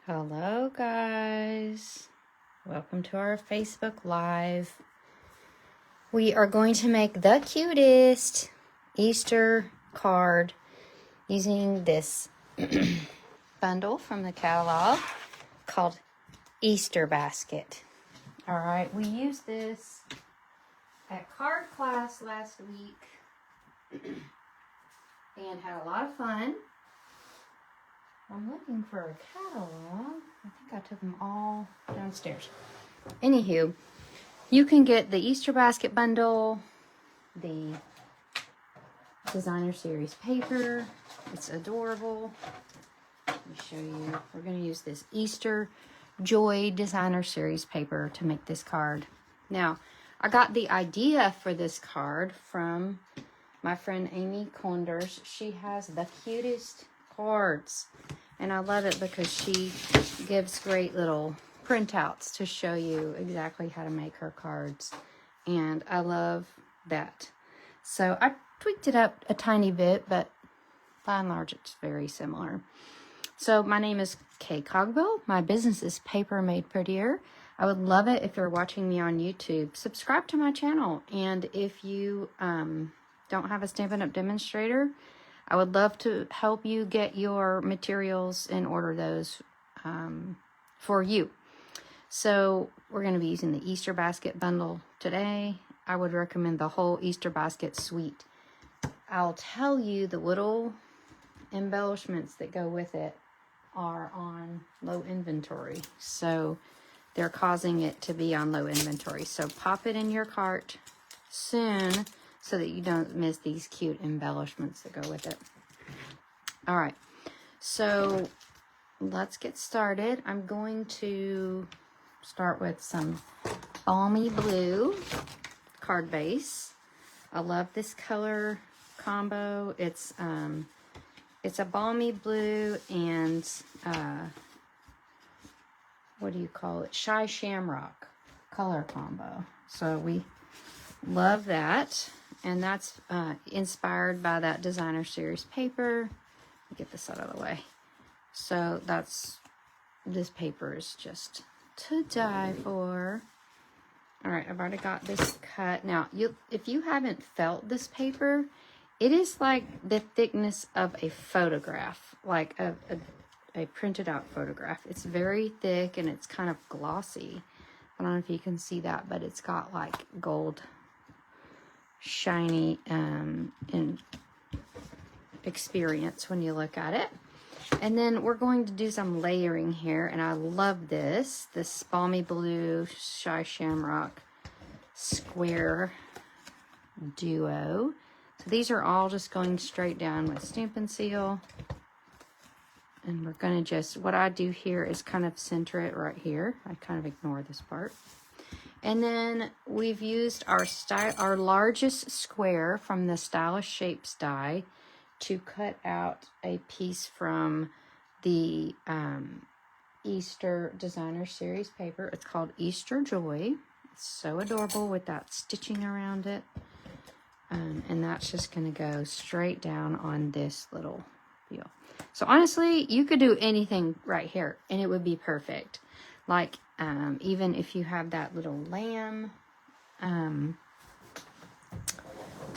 Hello guys, welcome to our Facebook Live. We are going to make the cutest Easter card using this bundle from the catalog called Easter Basket. Alright, we used this at card class last week and had a lot of fun. I'm looking for a catalog. I think I took them all downstairs. Anywho, you can get the Easter basket bundle, the designer series paper. It's adorable. Let me show you. We're going to use this Easter Joy designer series paper to make this card. Now, I got the idea for this card from my friend Amy Koenders. She has the cutest cards. And I love it because she gives great little printouts to show you exactly how to make her cards. And I love that. So I tweaked it up a tiny bit, but by and large, it's very similar. So my name is Kay Cogbill. My business is Paper Made Prettier. I would love it if you're watching me on YouTube. Subscribe to my channel. And if you don't have a Stampin' Up! Demonstrator, I would love to help you get your materials and order those for you. So we're going to be using the Easter basket bundle today. I would recommend the whole Easter basket suite. I'll tell you the little embellishments that go with it are on low inventory. So they're causing it to be on low inventory. So pop it in your cart soon, so that you don't miss these cute embellishments that go with it. All right, so let's get started. I'm going to start with some balmy blue card base. I love this color combo. It's a balmy blue and what do you call it? Shy Shamrock color combo. So we love that. And that's inspired by that designer series paper. Let me get this out of the way. So this paper is just to die for. All right, I've already got this cut. Now, if you haven't felt this paper, it is like the thickness of a photograph, like a printed out photograph. It's very thick and it's kind of glossy. I don't know if you can see that, but it's got like gold shiny in experience when you look at it. And then we're going to do some layering here, and I love this balmy blue Shy Shamrock square duo. So these are all just going straight down with Stampin' Seal, and we're going to just, what I do here is kind of center it right here. I kind of ignore this part. And then we've used our largest square from the Stylish Shapes die to cut out a piece from the Easter Designer Series paper. It's called Easter Joy. It's so adorable with that stitching around it. And that's just going to go straight down on this little deal. So honestly, you could do anything right here and it would be perfect. Like, even if you have that little lamb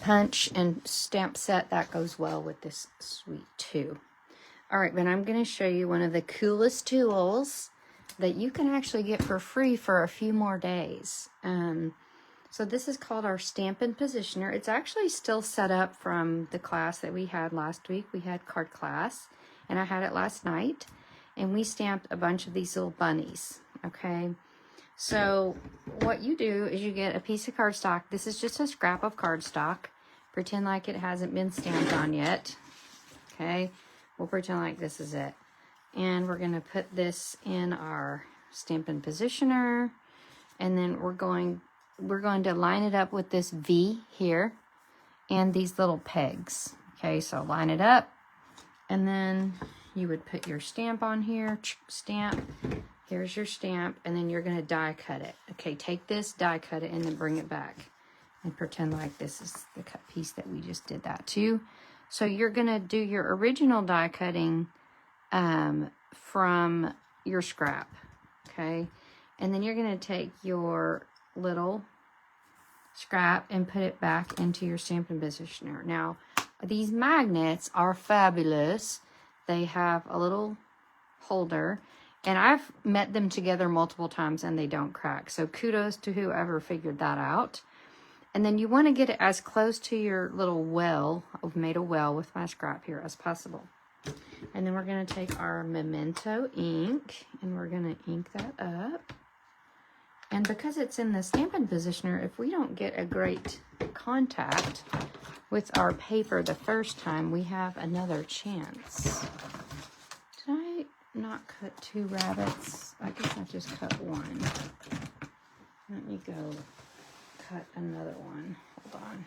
punch and stamp set, that goes well with this suite too. All right, but I'm going to show you one of the coolest tools that you can actually get for free for a few more days. So this is called our Stampin' Positioner. It's actually still set up from the class that we had last week. We had card class, and I had it last night. And we stamped a bunch of these little bunnies, okay? So what you do is you get a piece of cardstock. This is just a scrap of cardstock. Pretend like it hasn't been stamped on yet, okay? We'll pretend like this is it. And we're going to put this in our Stampin' Positioner. And then we're going to line it up with this V here and these little pegs, okay? So line it up, and then you would put your stamp on here, stamp, here's your stamp, and then you're going to die cut it. Okay, take this, die cut it, and then bring it back and pretend like this is the cut piece that we just did that to. So you're going to do your original die cutting from your scrap, okay? And then you're going to take your little scrap and put it back into your Stampin' Positioner. Now, these magnets are fabulous. They have a little holder, and I've met them together multiple times and they don't crack. So kudos to whoever figured that out. And then you want to get it as close to your little well. I've made a well with my scrap here as possible. And then we're going to take our Memento ink and we're going to ink that up. And because it's in the Stampin' Positioner, if we don't get a great contact with our paper the first time, we have another chance. Did I not cut 2 rabbits? I guess I just cut 1. Let me go cut another one. Hold on.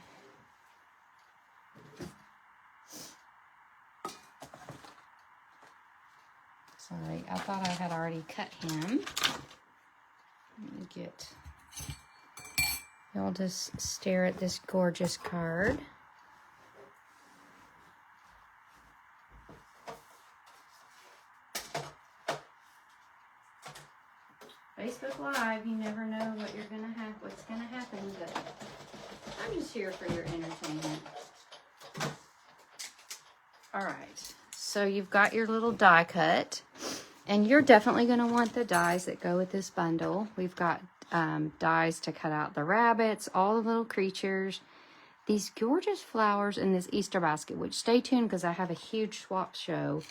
Sorry, I thought I had already cut him. Let me get... Y'all just stare at this gorgeous card. Facebook Live, you never know what you're gonna have, what's gonna happen, but I'm just here for your entertainment. All right, so you've got your little die cut, and you're definitely gonna want the dies that go with this bundle. We've got dies to cut out the rabbits, all the little creatures, these gorgeous flowers in this Easter basket, which stay tuned because I have a huge swap show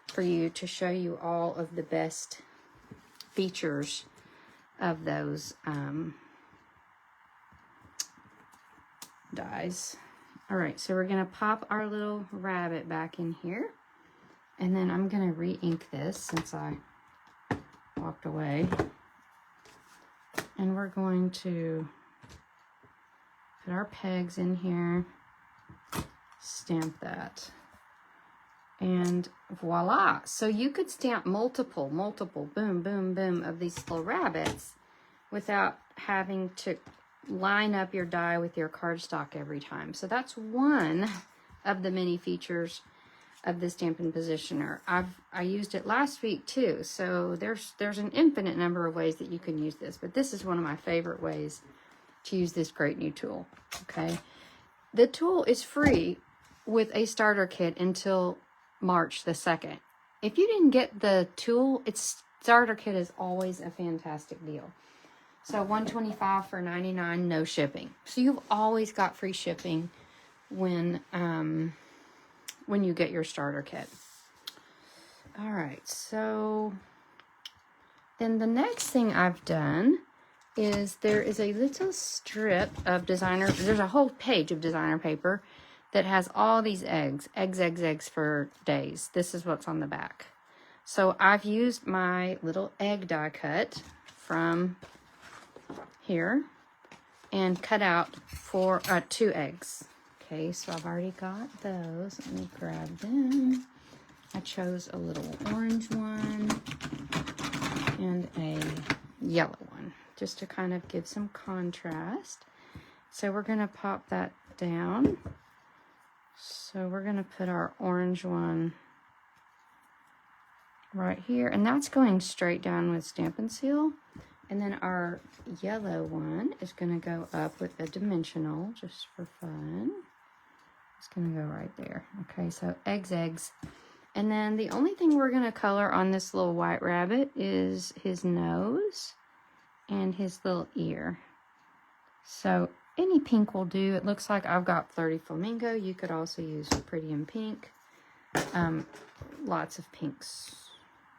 for you to show you all of the best features of those dies. All right, so we're gonna pop our little rabbit back in here, and then I'm gonna re-ink this since I walked away. And we're going to put our pegs in here, stamp that, and voila. So you could stamp multiple, boom, boom, boom of these little rabbits without having to line up your die with your cardstock every time. So that's one of the many features of the Stampin' Positioner. I used it last week too, so there's an infinite number of ways that you can use this, but this is one of my favorite ways to use this great new tool. Okay, the tool is free with a starter kit until March the 2nd. If you didn't get the tool, its starter kit is always a fantastic deal. So $125 for $99, no shipping. So you've always got free shipping when you get your starter kit. All right, so then the next thing I've done is there is a little strip of designer, there's a whole page of designer paper that has all these eggs for days. This is what's on the back. So I've used my little egg die cut from here and cut out for 2 eggs. Okay, so I've already got those. Let me grab them. I chose a little orange one and a yellow one, just to kind of give some contrast. So we're going to pop that down. So we're going to put our orange one right here, and that's going straight down with Stampin' Seal. And then our yellow one is going to go up with a dimensional, just for fun. It's going to go right there. Okay, so eggs. And then the only thing we're going to color on this little white rabbit is his nose and his little ear. So any pink will do. It looks like I've got Flirty Flamingo. You could also use Pretty in Pink. Lots of pinks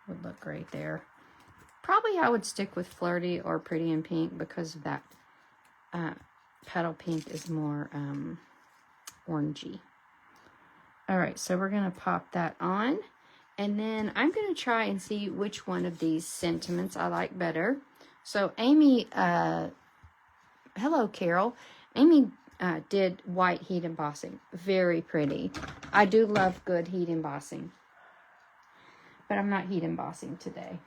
would look great there. Probably I would stick with Flirty or Pretty in Pink because of that petal pink is more orangey. All right, so we're going to pop that on. And then I'm going to try and see which one of these sentiments I like better. So Amy, hello Carol. Amy did white heat embossing. Very pretty. I do love good heat embossing. But I'm not heat embossing today.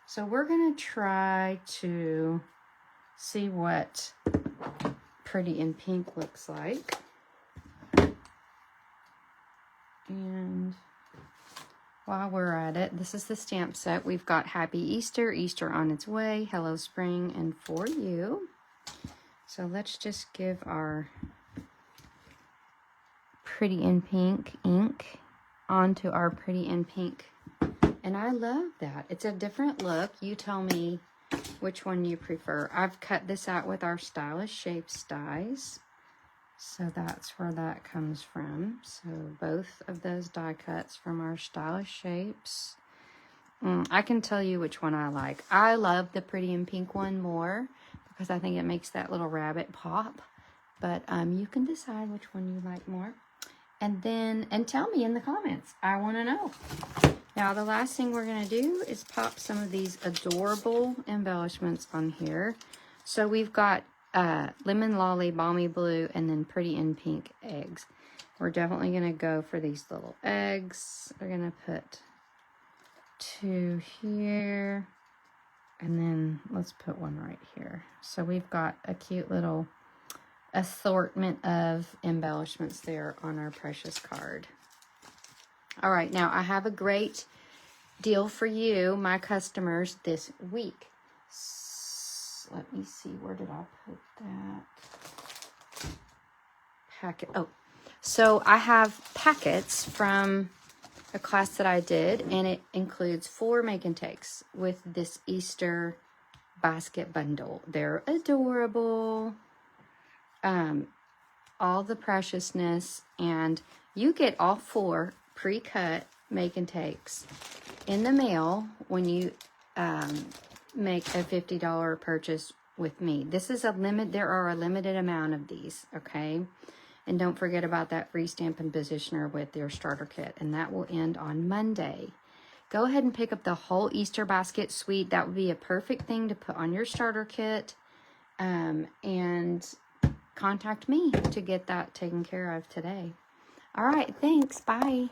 So we're going to try to see what Pretty in Pink looks like. And while we're at it, this is the stamp set. We've got Happy Easter, Easter on its way, Hello Spring, and For You. So let's just give our Pretty in Pink ink onto our Pretty in Pink. And I love that. It's a different look. You tell me which one you prefer. I've cut this out with our Stylish Shapes dies. So that's where that comes from. So both of those die cuts from our Stylish Shapes. I can tell you which one I like. I love the Pretty in Pink one more because I think it makes that little rabbit pop. But you can decide which one you like more. And tell me in the comments. I want to know. Now the last thing we're going to do is pop some of these adorable embellishments on here. So we've got Lemon Lolly, Balmy Blue, and then Pretty in Pink eggs. We're definitely going to go for these little eggs. We're going to put 2 here, and then let's put 1 right here. So we've got a cute little assortment of embellishments there on our precious card. All right, now I have a great deal for you, my customers, this week. Let me see, where did I put that packet? Oh, so I have packets from a class that I did, and it includes 4 make and takes with this Easter basket bundle. They're adorable. All the preciousness, and you get all 4 pre-cut make and takes in the mail when you make a $50 purchase with me. This is a limit. There are a limited amount of these, okay? And don't forget about that free stamp and positioner with your starter kit, and that will end on Monday. Go ahead and pick up the whole Easter basket suite. That would be a perfect thing to put on your starter kit, and contact me to get that taken care of today. All right, thanks. Bye.